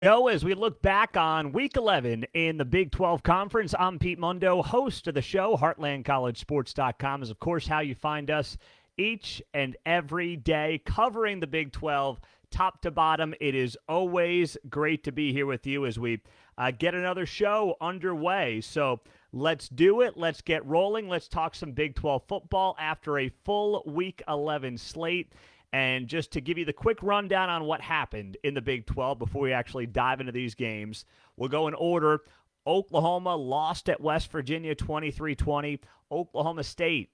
As we look back on Week 11 in the Big 12 Conference, I'm Pete Mundo, host of the show. HeartlandCollegeSports.com is, of course, how you find us each and every day covering the Big 12 top to bottom. It is always great to be here with you as we get another show underway. So let's do it. Let's get rolling. Let's talk some Big 12 football after a full Week 11 slate. And just to give you the quick rundown on what happened in the Big 12 before we actually dive into these games, we'll go in order. Oklahoma lost at West Virginia 23-20. Oklahoma State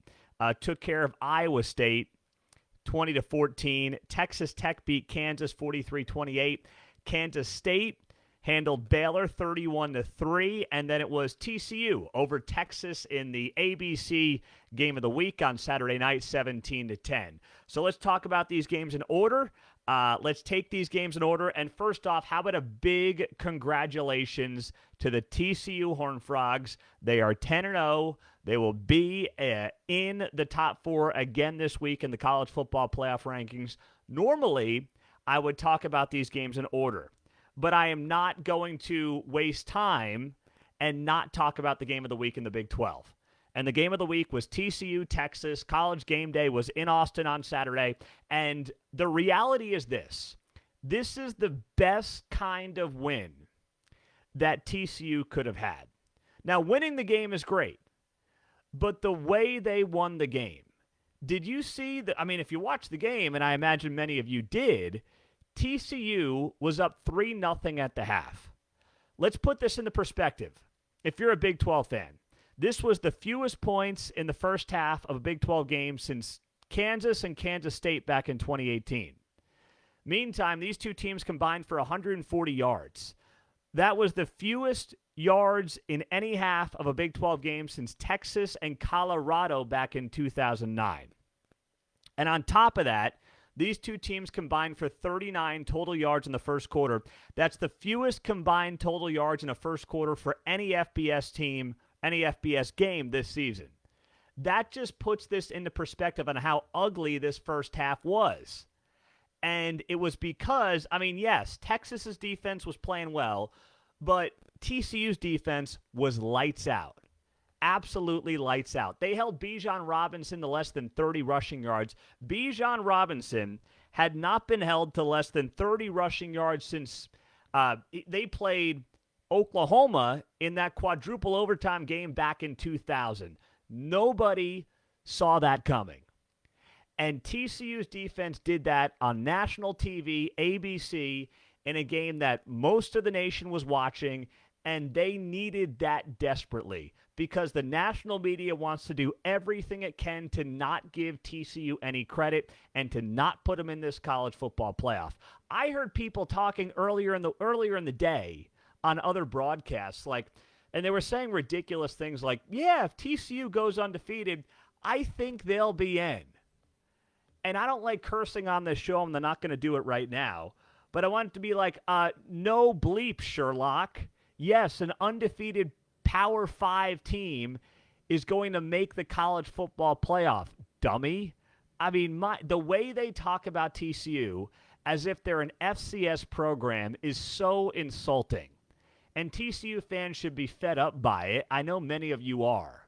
took care of Iowa State 20-14. Texas Tech beat Kansas 43-28. Kansas State handled Baylor 31-3, and then it was TCU over Texas in the ABC game of the week on Saturday night, 17-10. So let's talk about these games in order. Let's take these games in order. And first off, how about a big congratulations to the TCU Horned Frogs? They are 10-0. They will be in the top four again this week in the college football playoff rankings. Normally, I would talk about these games in order, but I am not going to waste time and not talk about the game of the week in the Big 12. And the game of the week was TCU, Texas. College game day was in Austin on Saturday. And the reality is this. This is the best kind of win that TCU could have had. Now, winning the game is great, but the way they won the game, did you see that? I mean, if you watched the game, and I imagine many of you did, TCU was up 3-0 at the half. Let's put this into perspective. If you're a Big 12 fan, this was the fewest points in the first half of a Big 12 game since Kansas and Kansas State back in 2018. Meantime, these two teams combined for 140 yards. That was the fewest yards in any half of a Big 12 game since Texas and Colorado back in 2009. And on top of that, these two teams combined for 39 total yards in the first quarter. That's the fewest combined total yards in a first quarter for any FBS team, any FBS game this season. That just puts this into perspective on how ugly this first half was. And it was because, I mean, yes, Texas's defense was playing well, but TCU's defense was lights out. Absolutely lights out. They held Bijan Robinson to less than 30 rushing yards. Bijan Robinson had not been held to less than 30 rushing yards since they played Oklahoma in that quadruple overtime game back in 2000. Nobody saw that coming. And TCU's defense did that on national TV, ABC, in a game that most of the nation was watching, and they needed that desperately because the national media wants to do everything it can to not give TCU any credit and to not put them in this college football playoff. I heard people talking earlier in the day on other broadcasts, and they were saying ridiculous things like, yeah, if TCU goes undefeated, I think they'll be in. And I don't like cursing on this show. I'm not going to do it right now. But I want it to be like, no bleep, Sherlock. Yes, an undefeated Power 5 team is going to make the college football playoff, dummy. I mean, the way they talk about TCU as if they're an FCS program is so insulting. And TCU fans should be fed up by it. I know many of you are.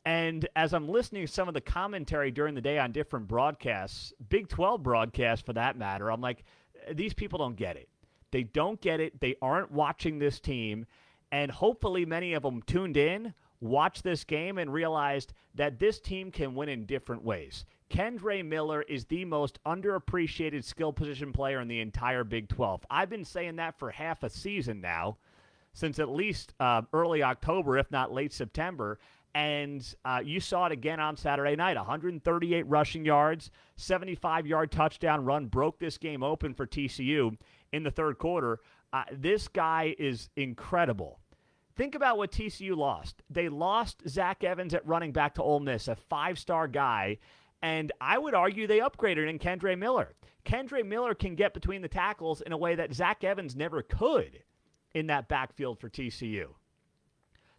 And as I'm listening to some of the commentary during the day on different broadcasts, Big 12 broadcasts for that matter, I'm like, these people don't get it. They don't get it. They aren't watching this team. And hopefully many of them tuned in, watched this game, and realized that this team can win in different ways. Kendre Miller is the most underappreciated skill position player in the entire Big 12. I've been saying that for half a season now, since at least early October, if not late September. And you saw it again on Saturday night. 138 rushing yards, 75-yard touchdown run broke this game open for TCU in the third quarter. This guy is incredible. Think about what TCU lost. They lost Zach Evans at running back to Ole Miss, a five-star guy, and I would argue they upgraded in Kendre Miller. Kendre Miller can get between the tackles in a way that Zach Evans never could in that backfield for TCU.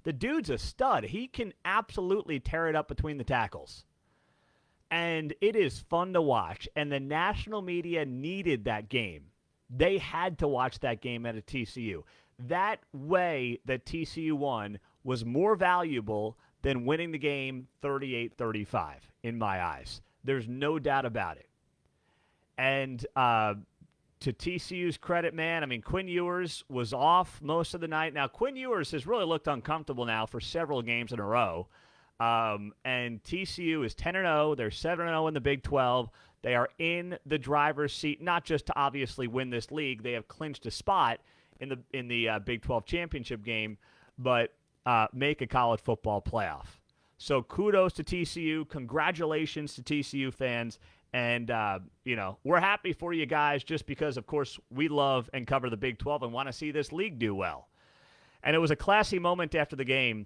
The dude's a stud. He can absolutely tear it up between the tackles. And it is fun to watch. And the national media needed that game. They had to watch that game at a TCU. That way that TCU won was more valuable than winning the game 38-35 in my eyes. There's no doubt about it. And to TCU's credit, man, I mean, Quinn Ewers was off most of the night. Now, Quinn Ewers has really looked uncomfortable now for several games in a row. And TCU is 10-0. They're 7-0 in the Big 12. They are in the driver's seat, not just to obviously win this league. They have clinched a spot in the Big 12 championship game, but make a college football playoff. So kudos to TCU. Congratulations to TCU fans. And, we're happy for you guys just because, of course, we love and cover the Big 12 and want to see this league do well. And it was a classy moment after the game.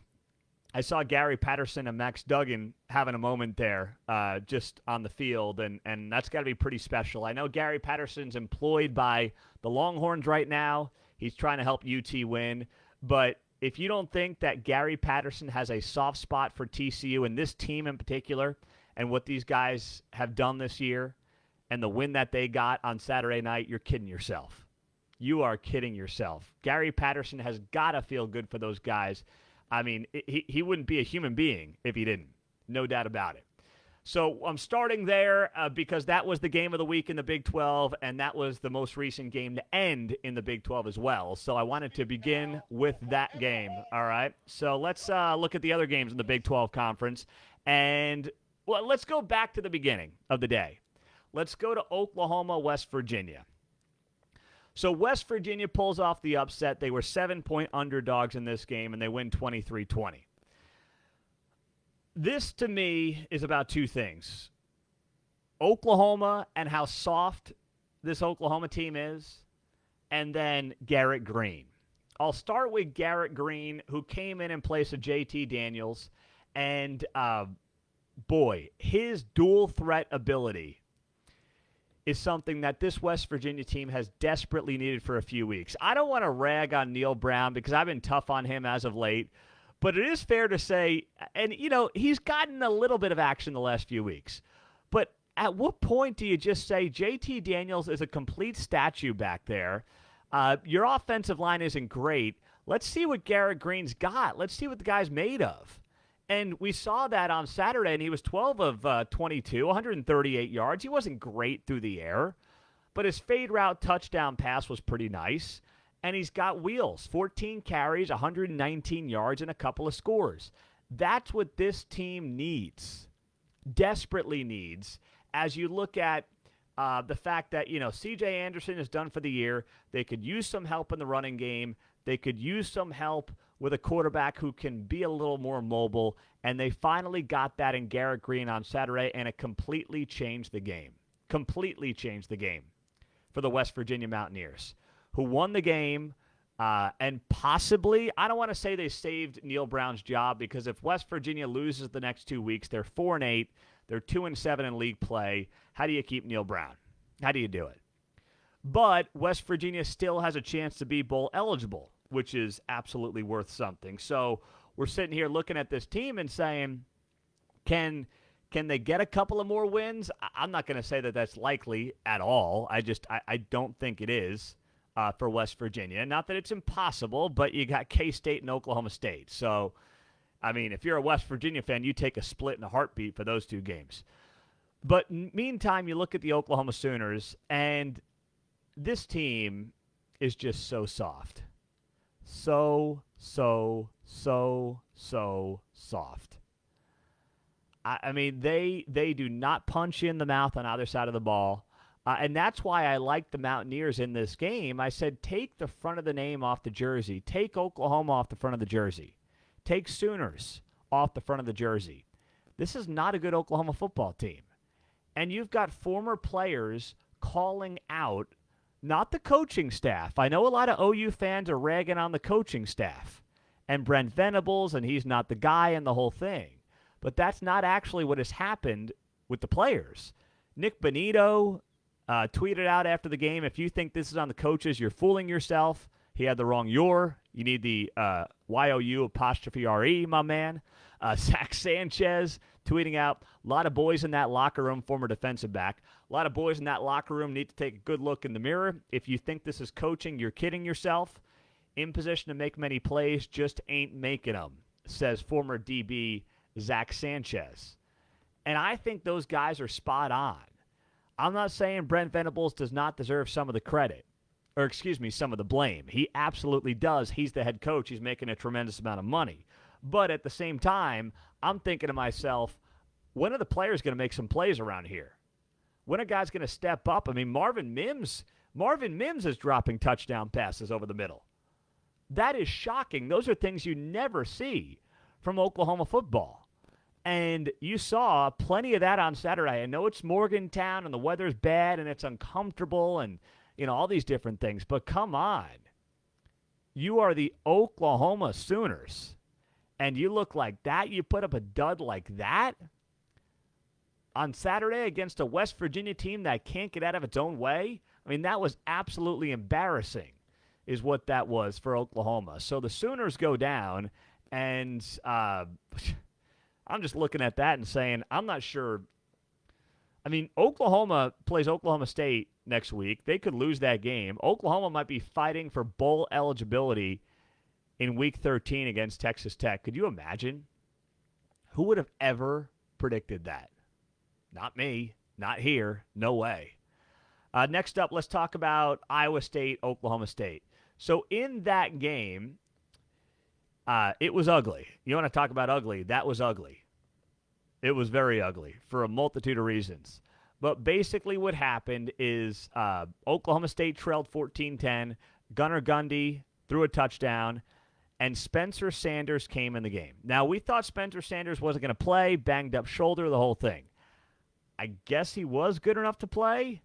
I saw Gary Patterson and Max Duggan having a moment there just on the field, and that's got to be pretty special. I know Gary Patterson's employed by the Longhorns right now. He's trying to help UT win. But if you don't think that Gary Patterson has a soft spot for TCU and this team in particular and what these guys have done this year and the win that they got on Saturday night, you're kidding yourself. You are kidding yourself. Gary Patterson has got to feel good for those guys. I mean, he wouldn't be a human being if he didn't. No doubt about it. So I'm starting there because that was the game of the week in the Big 12, and that was the most recent game to end in the Big 12 as well. So I wanted to begin with that game, all right? So let's look at the other games in the Big 12 Conference. And, well, let's go back to the beginning of the day. Let's go to Oklahoma, West Virginia. So West Virginia pulls off the upset. They were 7-point underdogs in this game, and they win 23-20. This, to me, is about two things. Oklahoma and how soft this Oklahoma team is, and then Garrett Green. I'll start with Garrett Green, who came in place of JT Daniels, and, his dual threat ability is something that this West Virginia team has desperately needed for a few weeks. I don't want to rag on Neil Brown because I've been tough on him as of late, but it is fair to say, and, he's gotten a little bit of action the last few weeks. But at what point do you just say JT Daniels is a complete statue back there? Your offensive line isn't great. Let's see what Garrett Green's got. Let's see what the guy's made of. And we saw that on Saturday, and he was 12 of 22, 138 yards. He wasn't great through the air, but his fade route touchdown pass was pretty nice. And he's got wheels, 14 carries, 119 yards, and a couple of scores. That's what this team needs, desperately needs, as you look at the fact that, C.J. Anderson is done for the year. They could use some help in the running game. They could use some help with a quarterback who can be a little more mobile, and they finally got that in Garrett Green on Saturday, and it completely changed the game. Completely changed the game for the West Virginia Mountaineers, who won the game, and possibly, I don't want to say they saved Neil Brown's job, because if West Virginia loses the next 2 weeks, they're 4-8, they're 2-7 in league play. How do you keep Neil Brown? How do you do it? But West Virginia still has a chance to be bowl eligible, which is absolutely worth something. So we're sitting here looking at this team and saying, can they get a couple of more wins? I'm not going to say that that's likely at all. I don't think it is for West Virginia. Not that it's impossible, but you got K-State and Oklahoma State. So, I mean, if you're a West Virginia fan, you take a split in a heartbeat for those two games. But meantime, you look at the Oklahoma Sooners, and this team is just so soft. So soft. I mean, they do not punch you in the mouth on either side of the ball. And that's why I like the Mountaineers in this game. I said, take the front of the name off the jersey. Take Oklahoma off the front of the jersey. Take Sooners off the front of the jersey. This is not a good Oklahoma football team. And you've got former players calling out, not the coaching staff. I know a lot of OU fans are ragging on the coaching staff and Brent Venables, and he's not the guy and the whole thing. But that's not actually what has happened with the players. Nick Bonito tweeted out after the game, if you think this is on the coaches, you're fooling yourself. He had the wrong your. You need the Y-O-U-R-E, my man. Zach Sanchez tweeting out, a lot of boys in that locker room, former defensive back, A lot of boys in that locker room need to take a good look in the mirror. If you think this is coaching, you're kidding yourself. In position to make many plays, just ain't making them, says former DB Zach Sanchez. And I think those guys are spot on. I'm not saying Brent Venables does not deserve some of the credit, or excuse me, some of the blame. He absolutely does. He's the head coach. He's making a tremendous amount of money. But at the same time, I'm thinking to myself, when are the players going to make some plays around here? When are guys going to step up? I mean, Marvin Mims is dropping touchdown passes over the middle. That is shocking. Those are things you never see from Oklahoma football. And you saw plenty of that on Saturday. I know it's Morgantown and the weather's bad and it's uncomfortable and, all these different things. But come on. You are the Oklahoma Sooners. And you look like that. You put up a dud like that on Saturday against a West Virginia team that can't get out of its own way. I mean, that was absolutely embarrassing is what that was for Oklahoma. So the Sooners go down, and I'm just looking at that and saying, I'm not sure. I mean, Oklahoma plays Oklahoma State next week. They could lose that game. Oklahoma might be fighting for bowl eligibility in Week 13 against Texas Tech. Could you imagine? Who would have ever predicted that? Not me. Not here. No way. Next up, let's talk about Iowa State, Oklahoma State. So in that game, it was ugly. You want to talk about ugly? That was ugly. It was very ugly for a multitude of reasons. But basically what happened is Oklahoma State trailed 14-10. Gunnar Gundy threw a touchdown, and Spencer Sanders came in the game. Now, we thought Spencer Sanders wasn't going to play, banged up shoulder, the whole thing. I guess he was good enough to play.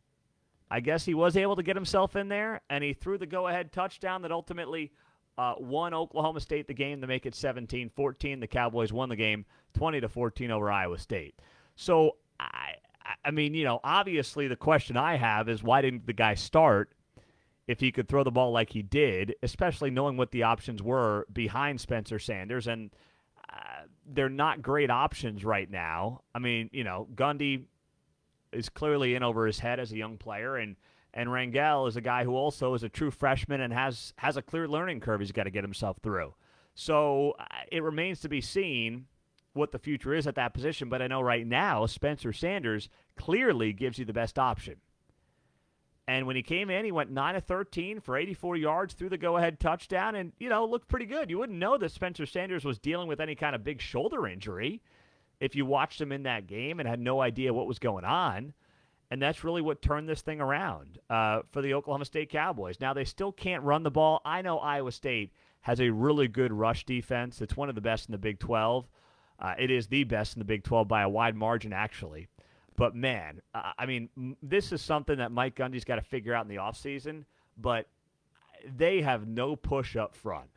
I guess he was able to get himself in there, and he threw the go-ahead touchdown that ultimately won Oklahoma State the game to make it 17-14. The Cowboys won the game 20-14 over Iowa State. So, I mean, obviously the question I have is why didn't the guy start if he could throw the ball like he did, especially knowing what the options were behind Spencer Sanders, and they're not great options right now. I mean, Gundy is clearly in over his head as a young player, and Rangel is a guy who also is a true freshman and has a clear learning curve he's got to get himself through. So it remains to be seen what the future is at that position, but I know right now Spencer Sanders clearly gives you the best option. And when he came in, he went 9 of 13 for 84 yards, threw the go-ahead touchdown, and, looked pretty good. You wouldn't know that Spencer Sanders was dealing with any kind of big shoulder injury if you watched him in that game and had no idea what was going on. And that's really what turned this thing around for the Oklahoma State Cowboys. Now, they still can't run the ball. I know Iowa State has a really good rush defense. It's one of the best in the Big 12. It is the best in the Big 12 by a wide margin, actually. But, man, I mean, this is something that Mike Gundy's got to figure out in the offseason, but they have no push up front.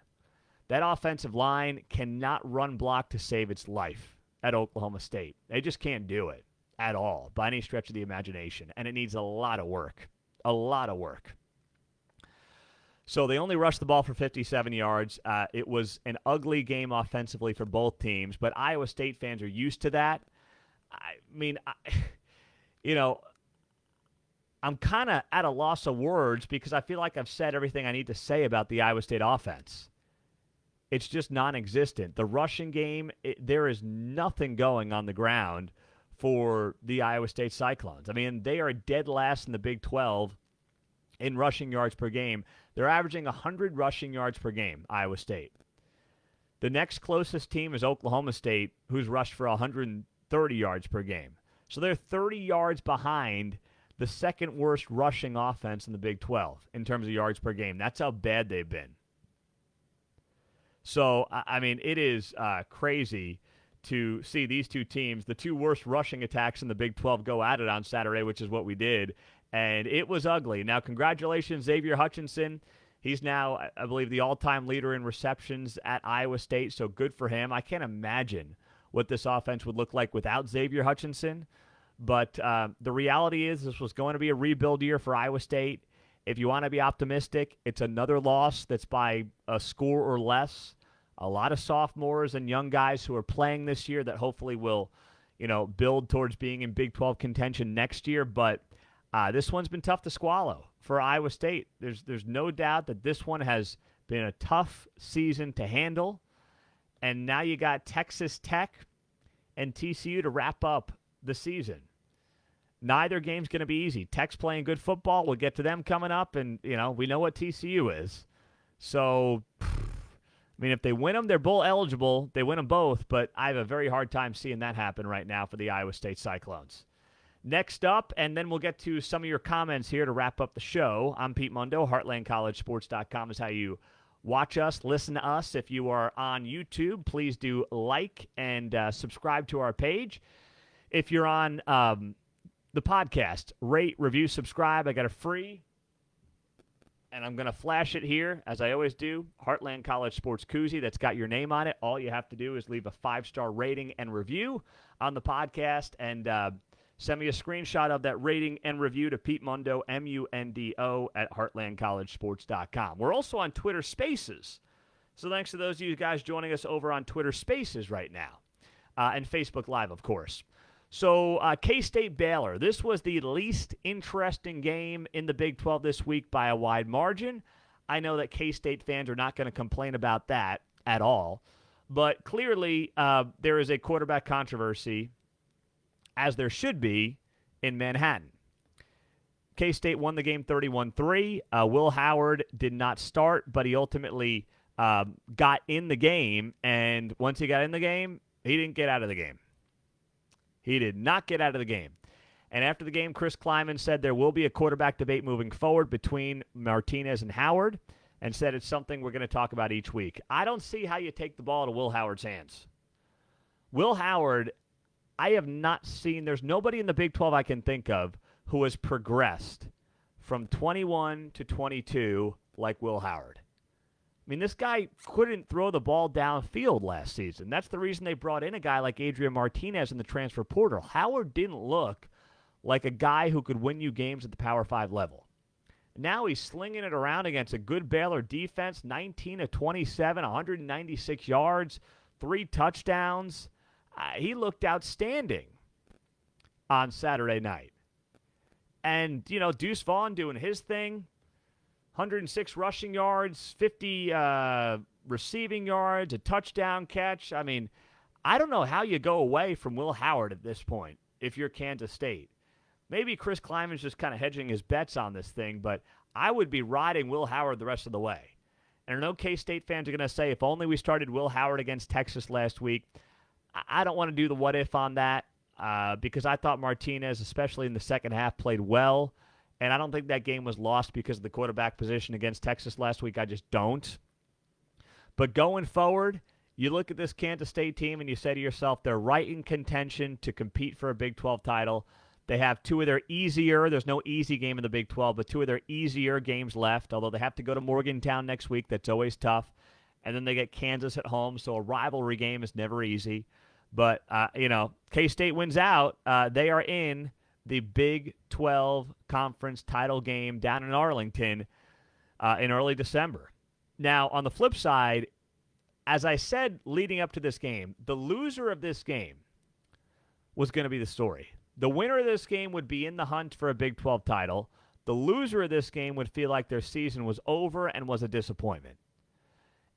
That offensive line cannot run block to save its life at Oklahoma State. They just can't do it at all by any stretch of the imagination, and it needs a lot of work, a lot of work. So they only rushed the ball for 57 yards. It was an ugly game offensively for both teams, but Iowa State fans are used to that. I mean, I'm kind of at a loss of words because I feel like I've said everything I need to say about the Iowa State offense. It's just non-existent. The rushing game, there is nothing going on the ground for the Iowa State Cyclones. I mean, they are dead last in the Big 12 in rushing yards per game. They're averaging 100 rushing yards per game, Iowa State. The next closest team is Oklahoma State, who's rushed for 130 yards per game. So they're 30 yards behind the second worst rushing offense in the Big 12 in terms of yards per game. That's how bad they've been. So, I mean, it is crazy to see these two teams, the two worst rushing attacks in the Big 12, go at it on Saturday, which is what we did. And it was ugly. Now, congratulations, Xavier Hutchinson. He's now, I believe, the all-time leader in receptions at Iowa State, so good for him. I can't imagine what this offense would look like without Xavier Hutchinson. But the reality is this was going to be a rebuild year for Iowa State. If you want to be optimistic, it's another loss that's by a score or less. A lot of sophomores and young guys who are playing this year that hopefully will, build towards being in Big 12 contention next year. But This one's been tough to swallow for Iowa State. There's no doubt that this one has been a tough season to handle. And now you got Texas Tech and TCU to wrap up the season. Neither game's going to be easy. Tech's playing good football. We'll get to them coming up, and, we know what TCU is. So, if they win them, they're bowl eligible. They win them both, but I have a very hard time seeing that happen right now for the Iowa State Cyclones. Next up, and then we'll get to some of your comments here to wrap up the show. I'm Pete Mundo. HeartlandCollegeSports.com is how you watch us, listen to us. If you are on YouTube, please do like and subscribe to our page. If you're on the podcast, rate, review, subscribe. I got a free, and I'm going to flash it here, as I always do, Heartland College Sports Koozie that's got your name on it. All you have to do is leave a 5-star rating and review on the podcast, and send me a screenshot of that rating and review to Pete Mundo, MUNDO, at HeartlandCollegeSports.com. We're also on Twitter Spaces. So thanks to those of you guys joining us over on Twitter Spaces right now. And Facebook Live, of course. So K-State Baylor. This was the least interesting game in the Big 12 this week by a wide margin. I know that K-State fans are not going to complain about that at all. But clearly there is a quarterback controversy, as there should be, in Manhattan. K-State won the game 31-3. Will Howard did not start, but he ultimately got in the game, and once he got in the game, he didn't get out of the game. He did not get out of the game. And after the game, Chris Kleiman said there will be a quarterback debate moving forward between Martinez and Howard, and said it's something we're going to talk about each week. I don't see how you take the ball out of Will Howard's hands. Will Howard, I have not seen, there's nobody in the Big 12 I can think of who has progressed from 21 to 22 like Will Howard. This guy couldn't throw the ball downfield last season. That's the reason they brought in a guy like Adrian Martinez in the transfer portal. Howard didn't look like a guy who could win you games at the Power 5 level. Now he's slinging it around against a good Baylor defense, 19 of 27, 196 yards, 3 touchdowns. He looked outstanding on Saturday night. And, Deuce Vaughn doing his thing, 106 rushing yards, 50 receiving yards, a touchdown catch. I don't know how you go away from Will Howard at this point if you're Kansas State. Maybe Chris Kleiman's just kind of hedging his bets on this thing, but I would be riding Will Howard the rest of the way. And I know K-State fans are going to say, if only we started Will Howard against Texas last week. I don't want to do the what if on that because I thought Martinez, especially in the second half, played well. And I don't think that game was lost because of the quarterback position against Texas last week. I just don't. But going forward, you look at this Kansas State team and you say to yourself, they're right in contention to compete for a Big 12 title. They have two of their easier, there's no easy game in the Big 12, but two of their easier games left, although they have to go to Morgantown next week. That's always tough. And then they get Kansas at home, so a rivalry game is never easy. But, K-State wins out. They are in the Big 12 Conference title game down in Arlington in early December. Now, on the flip side, as I said leading up to this game, the loser of this game was going to be the story. The winner of this game would be in the hunt for a Big 12 title. The loser of this game would feel like their season was over and was a disappointment.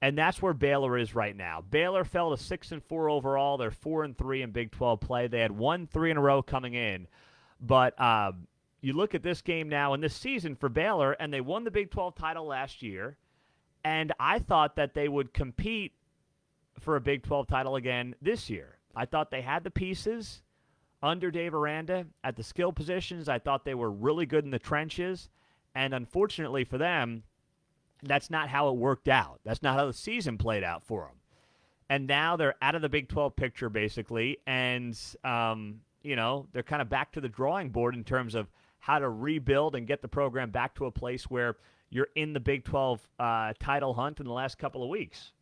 And that's where Baylor is right now. Baylor fell to 6-4 overall. They're 4-3 in Big 12 play. They had won 3 in a row coming in. But you look at this game now and this season for Baylor, and they won the Big 12 title last year. And I thought that they would compete for a Big 12 title again this year. I thought they had the pieces under Dave Aranda at the skill positions. I thought they were really good in the trenches. And unfortunately for them, that's not how it worked out. That's not how the season played out for them. And now they're out of the Big 12 picture, basically, and, they're kind of back to the drawing board in terms of how to rebuild and get the program back to a place where you're in the Big 12 title hunt in the last couple of weeks.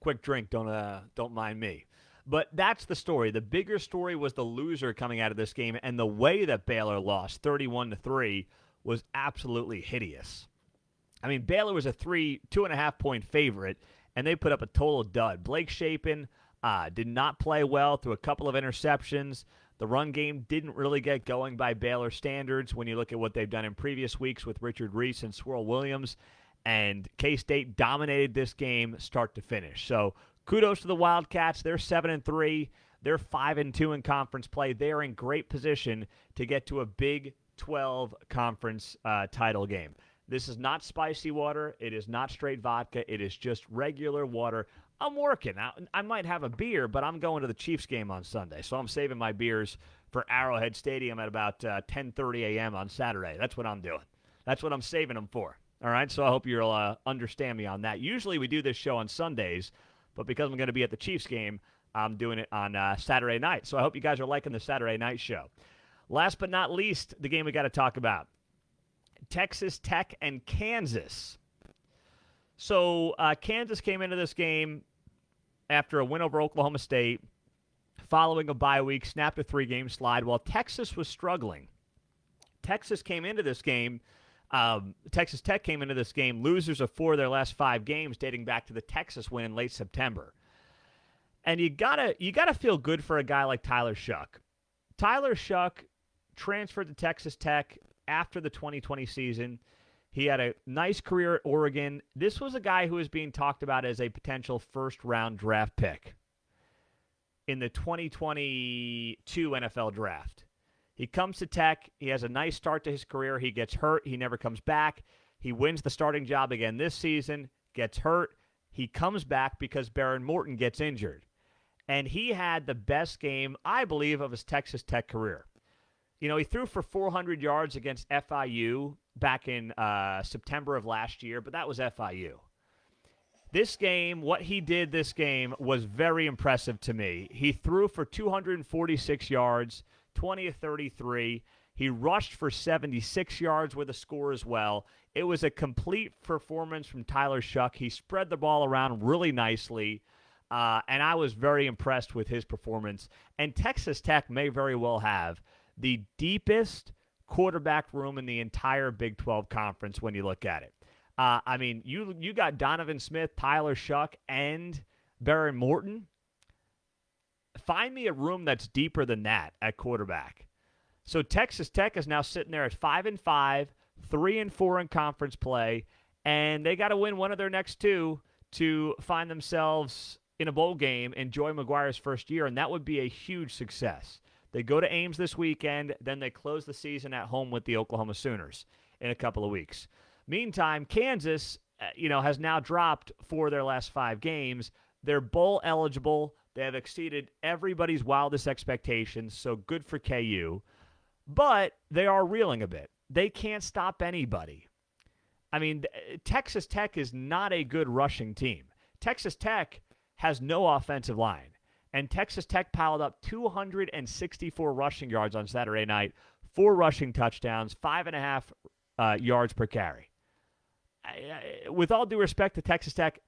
Quick drink, don't mind me. But that's the story. The bigger story was the loser coming out of this game, and the way that Baylor lost, 31-3, was absolutely hideous. Baylor was a 2.5 point favorite, and they put up a total dud. Blake Shapen did not play well, threw a couple of interceptions. The run game didn't really get going by Baylor standards when you look at what they've done in previous weeks with Richard Reese and Swirl Williams. And K-State dominated this game start to finish. So kudos to the Wildcats. They're 7-3. They're 5-2 in conference play. They're in great position to get to a Big 12 conference title game. This is not spicy water. It is not straight vodka. It is just regular water. I'm working. I might have a beer, but I'm going to the Chiefs game on Sunday, so I'm saving my beers for Arrowhead Stadium at about 10:30 a.m. on Saturday. That's what I'm doing. That's what I'm saving them for. All right, so I hope you'll understand me on that. Usually we do this show on Sundays, but because I'm going to be at the Chiefs game, I'm doing it on Saturday night. So I hope you guys are liking the Saturday night show. Last but not least, the game we got to talk about. Texas Tech and Kansas. So Kansas came into this game after a win over Oklahoma State, following a bye week, snapped a 3-game slide while Texas was struggling. Texas Tech came into this game losers of 4 of their last 5 games, dating back to the Texas win in late September. And you gotta feel good for a guy like Tyler Shuck. Tyler Shuck transferred to Texas Tech after the 2020 season. He had a nice career at Oregon. This was a guy who was being talked about as a potential first-round draft pick in the 2022 NFL draft. He comes to Tech. He has a nice start to his career. He gets hurt. He never comes back. He wins the starting job again this season, gets hurt. He comes back because Baron Morton gets injured. And he had the best game, I believe, of his Texas Tech career. You know, he threw for 400 yards against FIU back in September of last year, but that was FIU. This game, what he did this game was very impressive to me. He threw for 246 yards, 20 of 33. He rushed for 76 yards with a score as well. It was a complete performance from Tyler Shuck. He spread the ball around really nicely, and I was very impressed with his performance. And Texas Tech may very well have the deepest quarterback room in the entire Big 12 conference when you look at it. I mean, you got Donovan Smith, Tyler Shuck, and Baron Morton. Find me a room that's deeper than that at quarterback. So Texas Tech is now sitting there at 5-5, 3-4 in conference play, and they got to win one of their next 2 to find themselves in a bowl game in Joey McGuire's first year, and that would be a huge success. They go to Ames this weekend, then they close the season at home with the Oklahoma Sooners in a couple of weeks. Meantime, Kansas, has now dropped 4 of their last 5 games. They're bowl eligible. They have exceeded everybody's wildest expectations, so good for KU. But they are reeling a bit. They can't stop anybody. I mean, Texas Tech is not a good rushing team. Texas Tech has no offensive line. And Texas Tech piled up 264 rushing yards on Saturday night, 4 rushing touchdowns, 5.5 yards per carry. With all due respect to Texas Tech,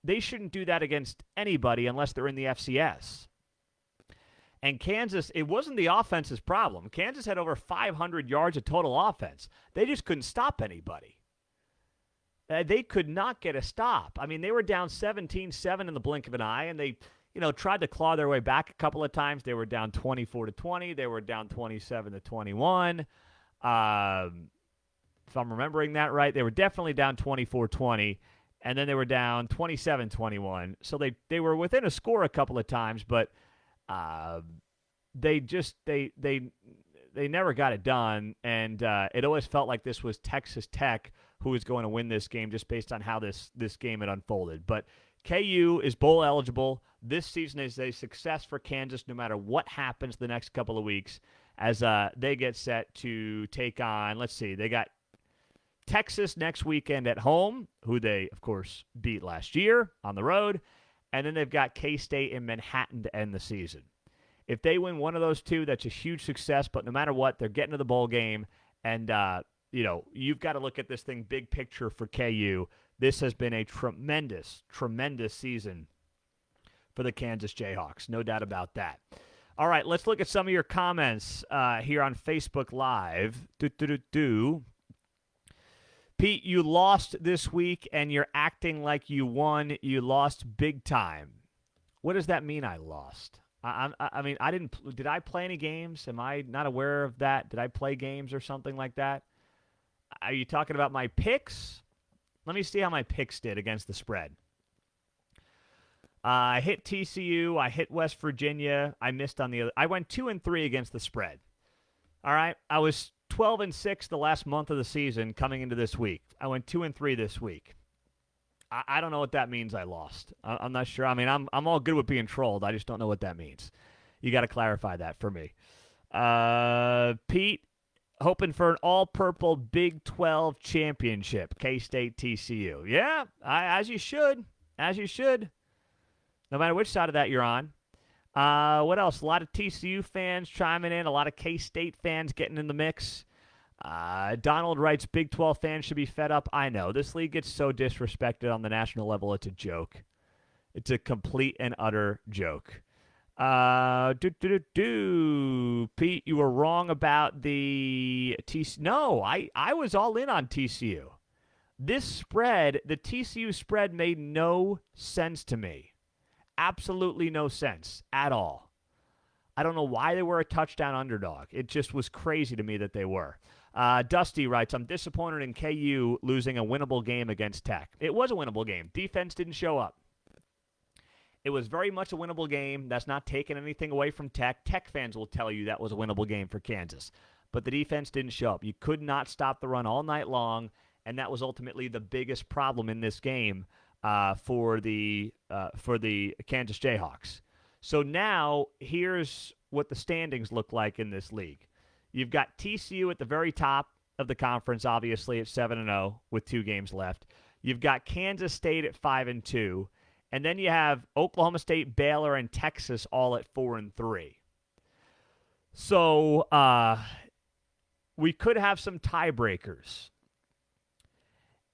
they shouldn't do that against anybody unless they're in the FCS. And Kansas, it wasn't the offense's problem. Kansas had over 500 yards of total offense. They just couldn't stop anybody. They could not get a stop. I mean, they were down 17-7 in the blink of an eye, and they tried to claw their way back a couple of times. They were down 24-20. They were down 27-21. If I'm remembering that right, they were definitely down 24-20, and then they were down 27-21. So they were within a score a couple of times, but they never got it done, and it always felt like this was Texas Tech who was going to win this game just based on how this game had unfolded. But KU is bowl eligible. This season is a success for Kansas no matter what happens the next couple of weeks as they get set to take on, they got Texas next weekend at home, who they, of course, beat last year on the road, and then they've got K-State in Manhattan to end the season. If they win one of those 2, that's a huge success, but no matter what, they're getting to the bowl game, and you've got to look at this thing big picture for KU. This has been a tremendous, tremendous season for the Kansas Jayhawks. No doubt about that. All right, let's look at some of your comments here on Facebook Live. Pete, you lost this week, and you're acting like you won. You lost big time. What does that mean, I lost? I mean, I didn't. Did I play any games? Am I not aware of that? Did I play games or something like that? Are you talking about my picks? Let me see how my picks did against the spread. I hit TCU. I hit West Virginia. I missed on the other. I went 2-3 against the spread. All right. I was 12-6 the last month of the season coming into this week. I went 2-3 this week. I don't know what that means. I lost. I'm not sure. I mean, I'm all good with being trolled. I just don't know what that means. You got to clarify that for me. Pete, hoping for an all-purple Big 12 championship. K-State TCU. Yeah, as you should. As you should. No matter which side of that you're on. What else? A lot of TCU fans chiming in. A lot of K-State fans getting in the mix. Donald writes, Big 12 fans should be fed up. I know. This league gets so disrespected on the national level. It's a joke. It's a complete and utter joke. Pete, you were wrong about the TCU. No, I was all in on TCU. This spread, the TCU spread, made no sense to me. Absolutely no sense at all. I don't know why they were a touchdown underdog. It just was crazy to me that they were. Dusty writes, I'm disappointed in KU losing a winnable game against Tech. It was a winnable game. Defense didn't show up. It was very much a winnable game. That's not taking anything away from Tech. Tech fans will tell you that was a winnable game for Kansas. But the defense didn't show up. You could not stop the run all night long, and that was ultimately the biggest problem in this game for the Kansas Jayhawks. So now here's what the standings look like in this league. You've got TCU at the very top of the conference, obviously at 7-0 with 2 games left. You've got Kansas State at 5-2, and then you have Oklahoma State, Baylor, and Texas all at 4-3. So we could have some tiebreakers.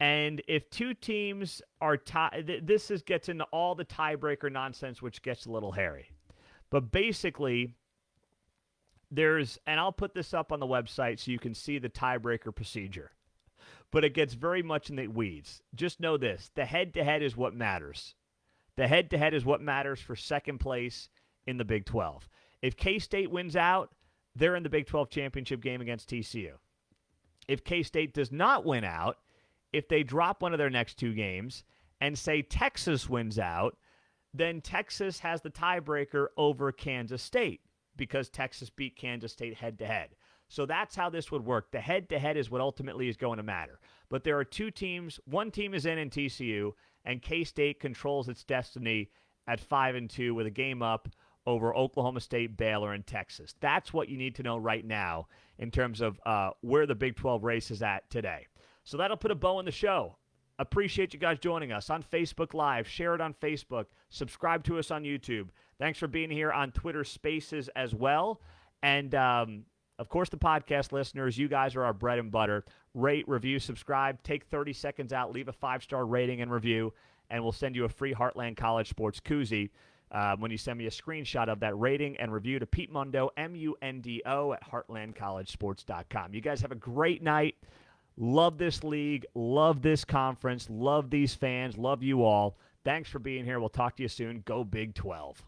And if two teams are tied, gets into all the tiebreaker nonsense, which gets a little hairy. But basically, and I'll put this up on the website so you can see the tiebreaker procedure. But it gets very much in the weeds. Just know this. The head-to-head is what matters. The head-to-head is what matters for second place in the Big 12. If K-State wins out, they're in the Big 12 championship game against TCU. If K-State does not win out, if they drop one of their next 2 games and say Texas wins out, then Texas has the tiebreaker over Kansas State because Texas beat Kansas State head-to-head. So that's how this would work. The head-to-head is what ultimately is going to matter. But there are 2 teams. One team is in TCU, and K-State controls its destiny at 5-2 with a game up over Oklahoma State, Baylor, and Texas. That's what you need to know right now in terms of where the Big 12 race is at today. So that'll put a bow on the show. Appreciate you guys joining us on Facebook Live. Share it on Facebook. Subscribe to us on YouTube. Thanks for being here on Twitter Spaces as well. And, of course, the podcast listeners, you guys are our bread and butter. Rate, review, subscribe. Take 30 seconds out. Leave a 5-star rating and review. And we'll send you a free Heartland College Sports koozie when you send me a screenshot of that rating and review to Pete Mundo, Mundo, at heartlandcollegesports.com. You guys have a great night. Love this league. Love this conference. Love these fans. Love you all. Thanks for being here. We'll talk to you soon. Go Big 12.